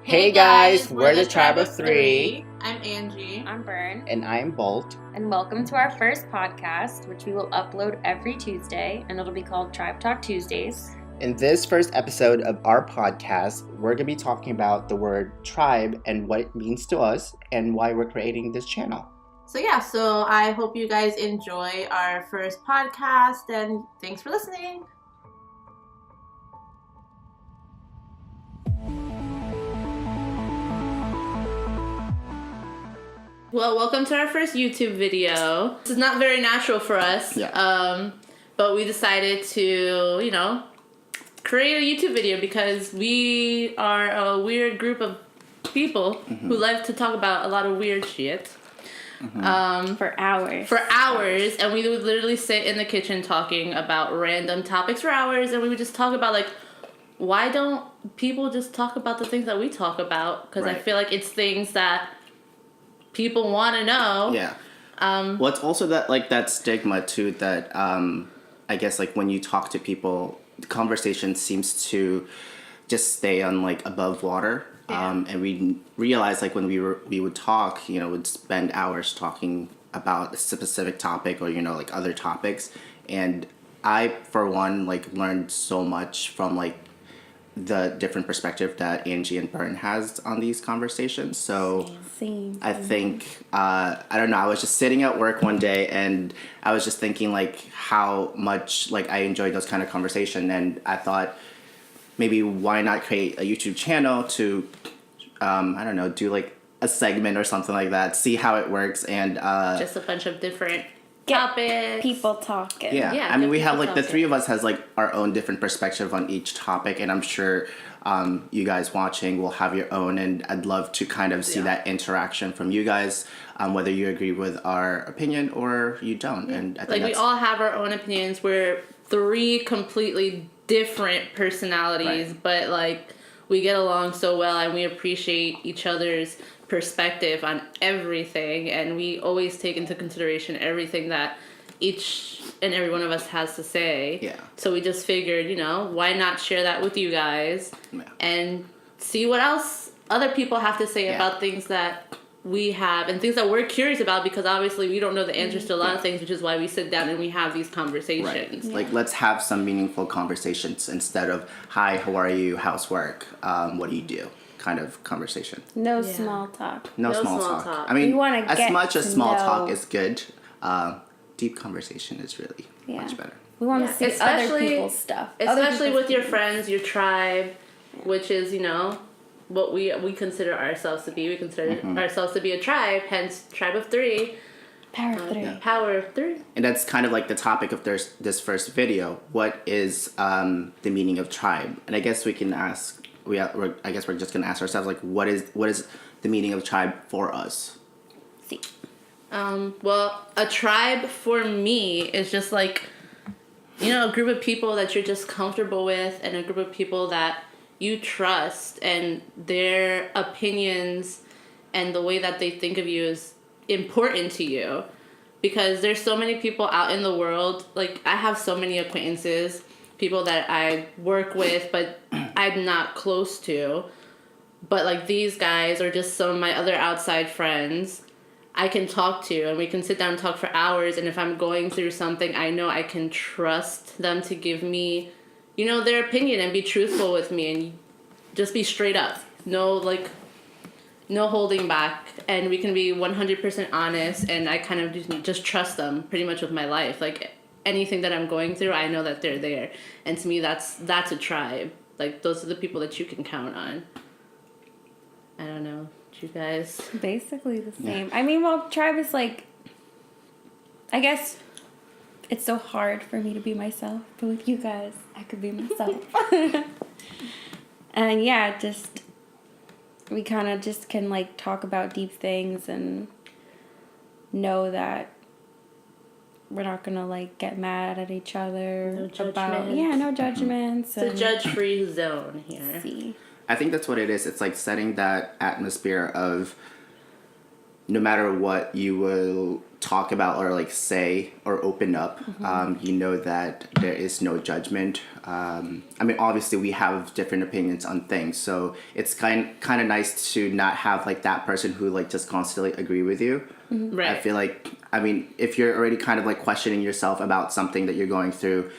Hey guys, we're the Tribe of Three. I'm Angie. I'm Bern. And I'm Bolt. And welcome to our first podcast, which we will upload every Tuesday, and it'll be called Tribe Talk Tuesdays. In this first episode of our podcast, we're going to be talking about the word tribe and what it means to us and why we're creating this channel. So I hope you guys enjoy our first podcast, and thanks for listening. Well, welcome to our first YouTube video. This is not very natural for us. But we decided to, create a YouTube video because we are a weird group of people who like to talk about a lot of weird shit. For hours. And we would literally sit in the kitchen talking about random topics for hours, and we would just talk about, why don't people just talk about the things that we talk about? Because I feel like it's things that people want to know. Yeah. Well, it's also that stigma too that I guess when you talk to people, the conversation seems to just stay on above water. Yeah. And we realized when we would talk, would spend hours talking about a specific topic or other topics, and I for one learned so much from the different perspective that Angie and Bern has on these conversations. So Same. I think, I don't know, I was just sitting at work one day and I was just thinking how much I enjoyed those kind of conversation, and I thought maybe why not create a YouTube channel to, I don't know, do a segment or something like that, see how it works, and just a bunch of different topics, people talking. Yeah, I mean, we have the three of us has our own different perspective on each topic, and I'm sure you guys watching will have your own, and I'd love to kind of see that interaction from you guys, whether you agree with our opinion or you don't. And I think we all have our own opinions. We're three completely different personalities, but we get along so well, and we appreciate each other's perspective on everything, and we always take into consideration everything that each and every one of us has to say. Yeah. So we just figured, why not share that with you guys and see what else other people have to say about things that we have and things that we're curious about, because obviously we don't know the answers to a lot of things, which is why we sit down and we have these conversations. Right. Let's have some meaningful conversations instead of, hi, how are you, how's work, what do you do, kind of conversation. No small talk. No small talk. I mean, as much as small talk is good, deep conversation is really much better. We want to see other people's stuff. Especially with your friends, your tribe, which is, what we consider ourselves to be. We consider ourselves to be a tribe, hence Tribe of Three. Power of Three. Power of Three. And that's kind of the topic of this first video. What is the meaning of tribe? And I guess we can ask. I guess we're just gonna ask ourselves what is the meaning of tribe for us? See. Well, a tribe for me is just a group of people that you're just comfortable with, and a group of people that you trust, and their opinions and the way that they think of you is important to you, because there's so many people out in the world. I have so many acquaintances, people that I work with but I'm not close to, but these guys are just some of my other outside friends I can talk to, and we can sit down and talk for hours, and if I'm going through something, I know I can trust them to give me their opinion and be truthful with me and just be straight up. No holding back. And we can be 100% honest, and I kind of just trust them pretty much with my life. Anything that I'm going through, I know that they're there. And to me, that's a tribe. Those are the people that you can count on. I don't know. You guys? Basically the same. Yeah. I mean, tribe is I guess it's so hard for me to be myself, but with you guys, I could be myself. And we kind of just can talk about deep things and know that we're not gonna get mad at each other. No judgments. No judgments. It's a judge-free zone here. See. I think that's what it is. It's setting that atmosphere of no matter what you will talk about or like say or open up, you know that there is no judgment. I mean, obviously we have different opinions on things, so it's kind of nice to not have like that person who like just constantly agree with you. Right. I feel like, I mean, if you're already kind of like questioning yourself about something that you're going through,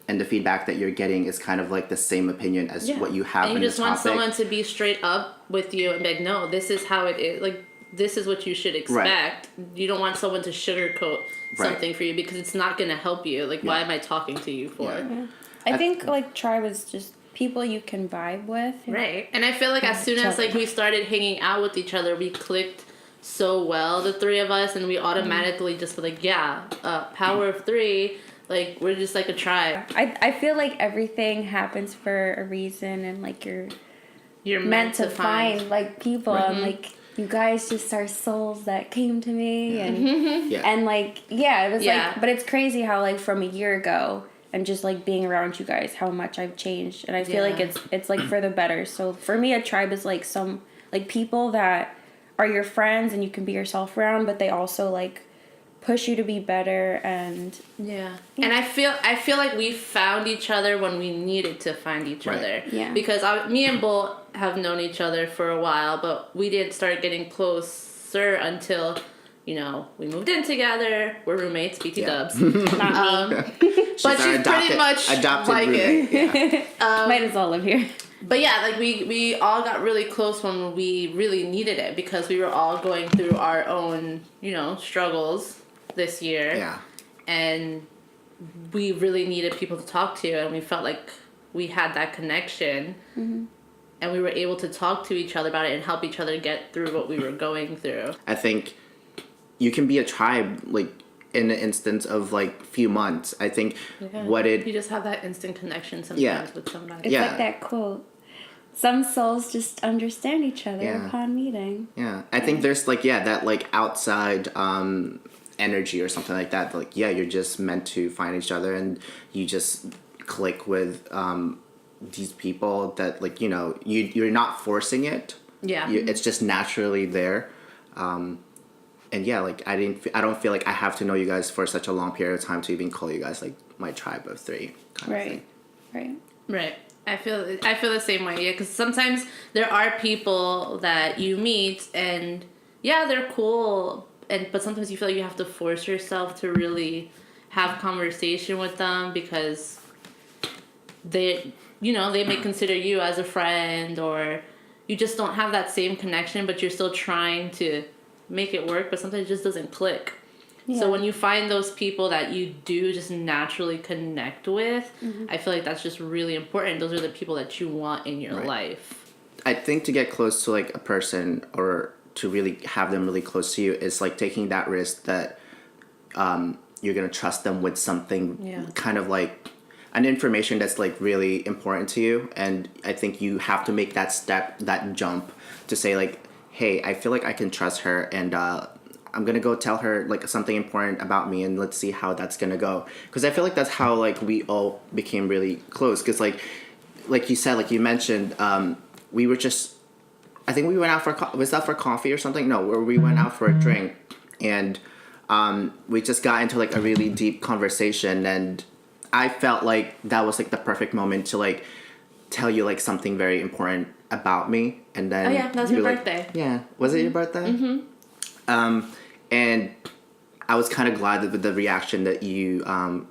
and the feedback that you're getting is kind of like the same opinion as what you have and in you the just topic. want someone to be straight up with you and be like, no, this is how it is. Like, this is what you should expect. You don't want someone to sugarcoat something for you because it's not going to help you. Like, why am I talking to you for? Yeah. I think like tribe is just people you can vibe with. Right. And I feel like as soon as like we started hanging out with each other, we clicked so well, the three of us, and we automatically just were like, power of three. Like, we're just like a tribe. I feel like everything happens for a reason, and like you're meant to find like people, and like you guys just are souls that came to me, and and like it was like, but it's crazy how like from a year ago and just like being around you guys, how much I've changed, and I feel like it's like for the better. So for me, a tribe is like some like people that are your friends and you can be yourself around, but they also like push you to be better. And and I feel like we found each other when we needed to find each other, because me and Bolt have known each other for a while, but we didn't start getting closer until, you know, we moved in together. We're roommates, BT dubs. not me. But she's pretty much adopted like roommate. it. Might as well live here. But yeah, like we all got really close when we really needed it, because we were all going through our own, you know, struggles this year. Yeah. And we really needed people to talk to, and we felt like we had that connection. And we were able to talk to each other about it and help each other get through what we were going through. I think you can be a tribe like in an instance of like few months. I think you just have that instant connection sometimes with somebody. It's like that quote. Some souls just understand each other upon meeting. Yeah. I think there's like that like outside energy or something like that. Like you're just meant to find each other, and you just click with these people that like, you know, you're not forcing it. It's just naturally there. And like I don't feel like I have to know you guys for such a long period of time to even call you guys like my tribe of three kind of thing. Right. I feel the same way. Yeah, because sometimes there are people that you meet and they're cool, but sometimes you feel like you have to force yourself to really have conversation with them, because they may consider you as a friend, or you just don't have that same connection, but you're still trying to make it work, but sometimes it just doesn't click. So when you find those people that you do just naturally connect with, I feel like that's just really important. Those are the people that you want in your life. I think to get close to like a person, or to really have them really close to you, is like taking that risk that you're gonna trust them with something kind of like an information that's like really important to you. And I think you have to make that step, that jump, to say like, hey, I feel like I can trust her, and I'm gonna go tell her like something important about me, and let's see how that's gonna go. Because I feel like that's how like we all became really close. Because like you said, like you mentioned, we were just, I think we went out for was that for coffee or something? No, where we went out for a drink, and we just got into like a really deep conversation, and I felt like that was like the perfect moment to like tell you like something very important about me. And then that was your birthday. Was it your birthday? And I was kind of glad with the reaction that you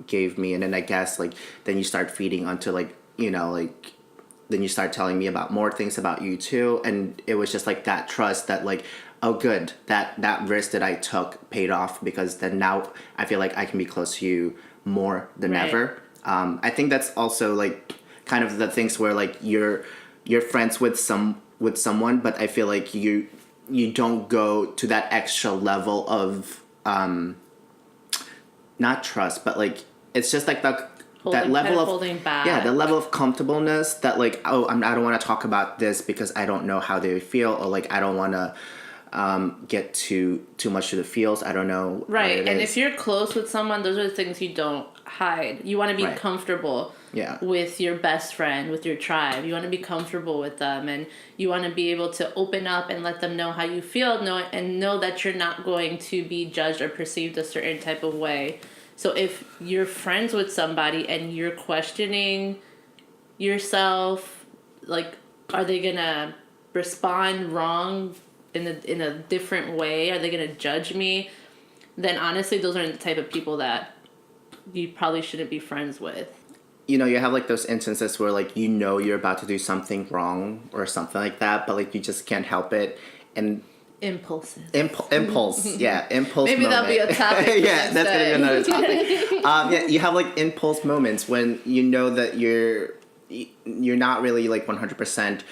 gave me, and then I guess like then you start feeding onto like, you know, like then you start telling me about more things about you too, and it was just like that trust that like, oh good, that risk that I took paid off, because then now I feel like I can be close to you more than ever. I think that's also like kind of the things where like you're friends with someone, but I feel like you don't go to that extra level of not trust, but like it's just like that level of holding back. The level of comfortableness that like, oh, I don't want to talk about this because I don't know how they feel, or like I don't want to get too much to the feels. I don't know. Right, and if you're close with someone, those are the things you don't hide. You want to be comfortable with your best friend, with your tribe. You want to be comfortable with them, and you want to be able to open up and let them know how you feel, know that you're not going to be judged or perceived a certain type of way. So if you're friends with somebody and you're questioning yourself, like, are they gonna respond wrong in a different way? Are they gonna judge me? Then honestly, those aren't the type of people that you probably shouldn't be friends with. You know, you have like those instances where like you're about to do something wrong or something like that, but like you just can't help it, and impulsive. Impulse, yeah, impulse. Maybe moment. That'll be a topic. Yeah, that's gonna be another topic. Yeah, you have like impulse moments when you know that you're not really like 100%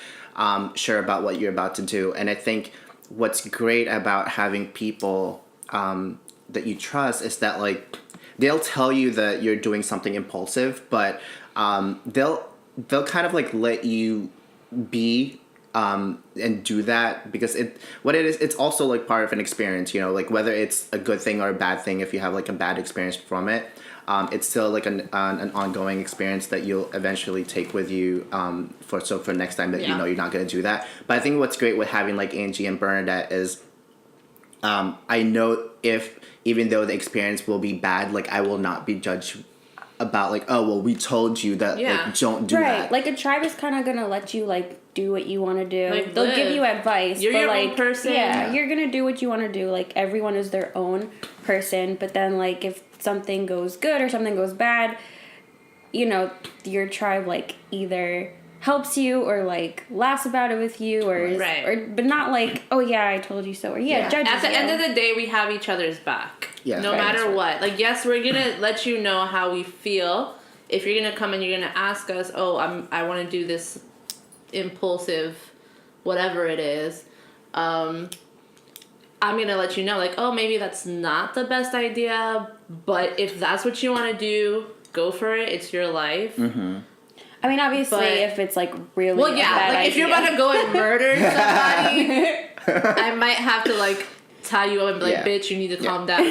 sure about what you're about to do, and I think what's great about having people that you trust is that like they'll tell you that you're doing something impulsive, but they'll kind of like let you be and do that, because it's also like part of an experience, you know, like whether it's a good thing or a bad thing. If you have like a bad experience from it, it's still like an ongoing experience that you'll eventually take with you for next time that you know you're not going to do that. But I think what's great with having like Angie and Bernadette is I know if even though the experience will be bad, like I will not be judged about like, oh well, we told you that like don't do that. Like a tribe is kind of gonna let you like do what you want to do. Like, they'll give you advice. You're but, your like, own person. Yeah, you're gonna do what you want to do. Like everyone is their own person. But then like if something goes good or something goes bad, you know, your tribe like either helps you or like laughs about it with you or but not like, oh yeah, I told you so, or judges you. At the end of the day, we have each other's back. Yeah, no matter what. Like, yes, we're gonna let you know how we feel. If you're gonna come and you're gonna ask us, oh, I want to do this impulsive, whatever it is, I'm gonna let you know, like, oh, maybe that's not the best idea, but if that's what you want to do, go for it. It's your life. Mm-hmm. I mean, obviously, if it's like really well, yeah, bad like idea. if you're about to go and murder somebody, I might have to like tie you up and be like, bitch, you need to calm down.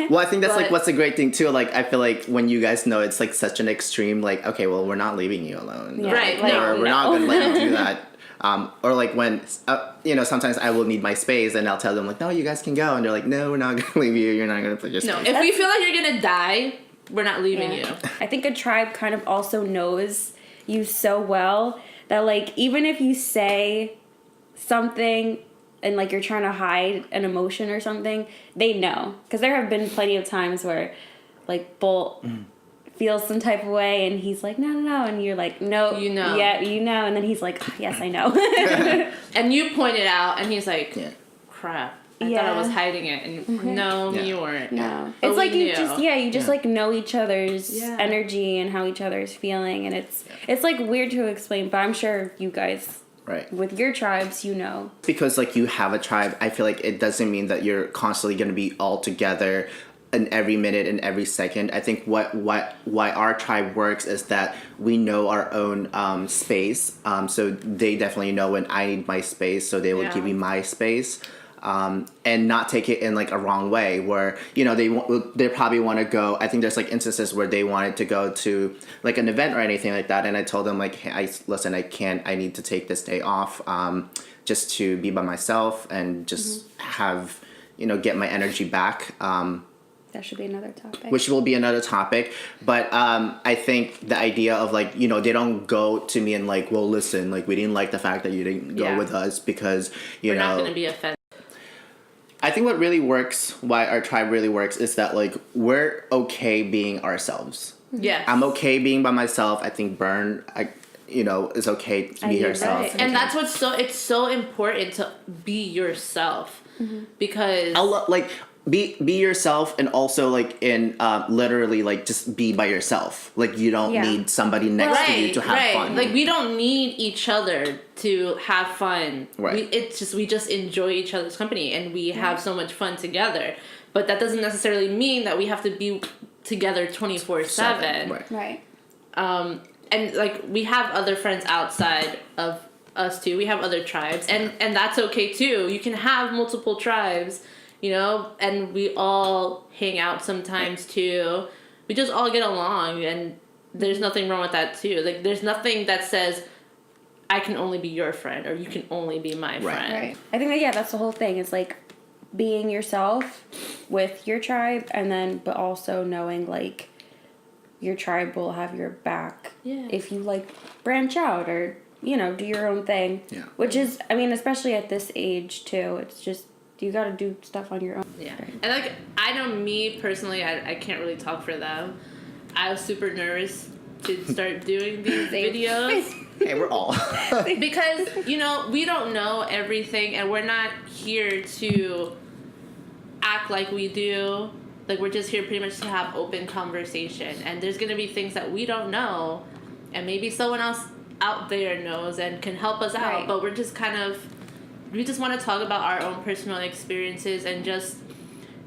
Well, I think that's like what's a great thing too. Like, I feel like when you guys know it's like such an extreme, like, okay, well, we're not leaving you alone, right? Like, or we're not gonna let you do that. Or like when you know, sometimes I will need my space and I'll tell them like, no, you guys can go, and they're like, no, we're not gonna leave you. You're not gonna put your space. No, if we feel like you're gonna die, we're not leaving you. I think a tribe kind of also knows you so well that like even if you say something and like you're trying to hide an emotion or something, they know, because there have been plenty of times where like Bolt feels some type of way and he's like no, and you're like no, you know, yeah, you know, and then he's like, oh, yes, I know. And you point it out and he's like, crap, I thought I was hiding it, and no, you weren't. No, it's like you just like know each other's energy and how each other's feeling, and it's like weird to explain, but I'm sure you guys, with your tribes, you know. Because like you have a tribe, I feel like it doesn't mean that you're constantly going to be all together in every minute and every second. I think why our tribe works is that we know our own space. So they definitely know when I need my space, so they will give me my space. And not take it in like a wrong way where, you know, they probably want to go. I think there's like instances where they wanted to go to like an event or anything like that, and I told them like, hey, I need to take this day off just to be by myself and just have, you know, get my energy back. That should be another topic. Which will be another topic. But I think the idea of like, you know, they don't go to me and like, well, listen, like we didn't like the fact that you didn't go with us because, we're not going to be offended. I think what really works, why our tribe really works, is that like we're okay being ourselves. Yeah, I'm okay being by myself. I think Bern, is okay to be herself. Right. And that's it's so important to be yourself, because be yourself, and also like in literally like just be by yourself. Like you don't need somebody next to you to have fun. Like we don't need each other to have fun. Right. We just enjoy each other's company and we have so much fun together. But that doesn't necessarily mean that we have to be together 24/7. Right. And like we have other friends outside of us too. We have other tribes, and that's okay too. You can have multiple tribes, you know, and we all hang out sometimes too. We just all get along, and there's nothing wrong with that too. Like, there's nothing that says I can only be your friend or you can only be my friend. Right. I think that, that's the whole thing. It's like being yourself with your tribe, and then but also knowing like your tribe will have your back if you like branch out or, you know, do your own thing. Yeah. Which is, I mean, especially at this age too, it's just you got to do stuff on your own. Yeah. And like, I know me personally, I can't really talk for them. I was super nervous to start doing these videos. Hey, we're all. Because, you know, we don't know everything, and we're not here to act like we do. Like, we're just here pretty much to have open conversation. And there's going to be things that we don't know, and maybe someone else out there knows and can help us out. Right. But we're just we just want to talk about our own personal experiences and just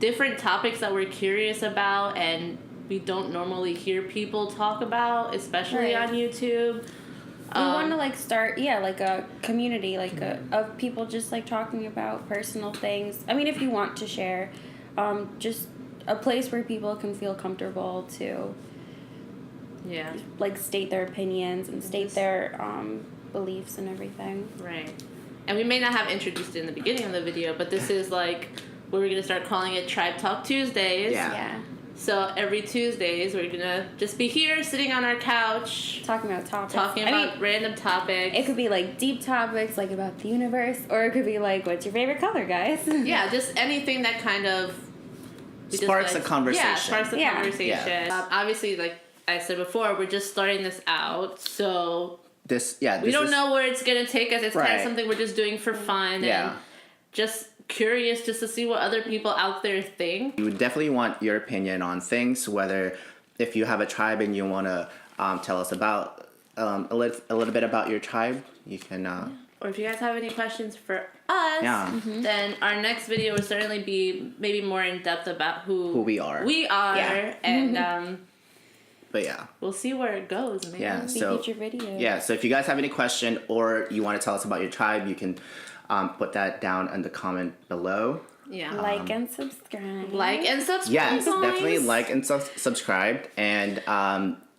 different topics that we're curious about and we don't normally hear people talk about, especially on YouTube. We want to like start, like a community, like of people just like talking about personal things. I mean, if you want to share, just a place where people can feel comfortable to, like state their opinions and state their beliefs and everything. Right. And we may not have introduced it in the beginning of the video, but this is like where we're gonna start calling it Tribe Talk Tuesdays. Yeah. So every Tuesdays, we're going to just be here, sitting on our couch. Talking about topics. Talking about random topics. It could be, like, deep topics, like, about the universe. Or it could be, like, what's your favorite color, guys? Yeah, just anything that kind of... Sparks a conversation. Yeah, sparks a conversation. Yeah. Obviously, like I said before, we're just starting this out, so... we don't know where it's going to take us. It's kind of something we're just doing for fun. Yeah. And just... curious just to see what other people out there think. You would definitely want your opinion on things, whether if you have a tribe and you want to tell us about a little bit about your tribe, you can... Or if you guys have any questions for us, then our next video will certainly be maybe more in depth about who we are. And... But yeah. We'll see where it goes, man. Yeah, so... future videos. Yeah, so if you guys have any question or you want to tell us about your tribe, you can... put that down in the comment below. Yeah. Like and subscribe. Yes, definitely like and subscribe. And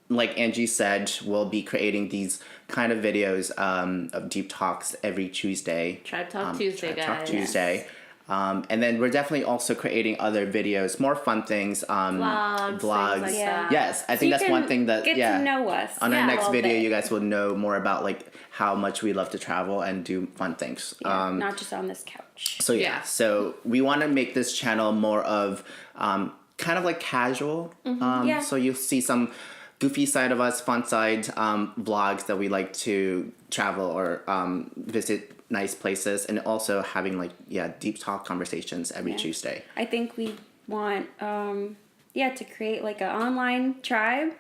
like Angie said, we'll be creating these kind of videos of deep talks every Tuesday. Tribe Talk Tuesday, guys. Tribe Talk Tuesday. And then we're definitely also creating other videos, more fun things, vlogs. Like that. Yes, I think that's one thing that get to know us. On our next video, you guys will know more about like how much we love to travel and do fun things. Not just on this couch. So so we want to make this channel more of kind of like casual. So you'll see some goofy side of us, fun side vlogs that we like to travel or visit nice places, and also having like deep talk conversations every Tuesday. I think we want to create like an online tribe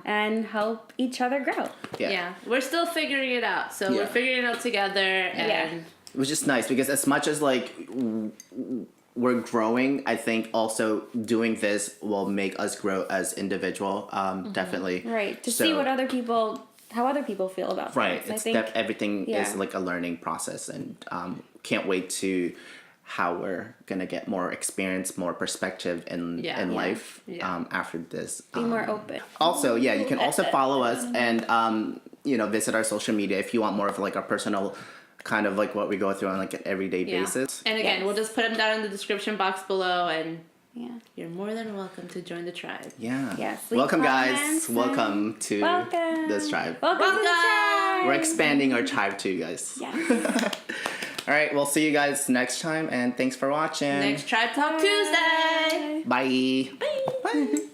and help each other grow. We're still figuring it out, so we're figuring it out together, and it was just nice because as much as like we're growing, I think also doing this will make us grow as individual. Definitely to see what how other people feel about things. I think everything is like a learning process, and can't wait to how we're gonna get more experience, more perspective in life after this. Be more open. Also, you can also follow us and visit our social media if you want more of like our personal kind of like what we go through on like an everyday basis. And again, we'll just put them down in the description box below, and you're more than welcome to join the tribe. Welcome, guys. Welcome to this tribe. Welcome to the tribe. We're expanding our tribe too, guys. All right, we'll see you guys next time, and thanks for watching. Next Tribe Talk Tuesday. Bye. Bye.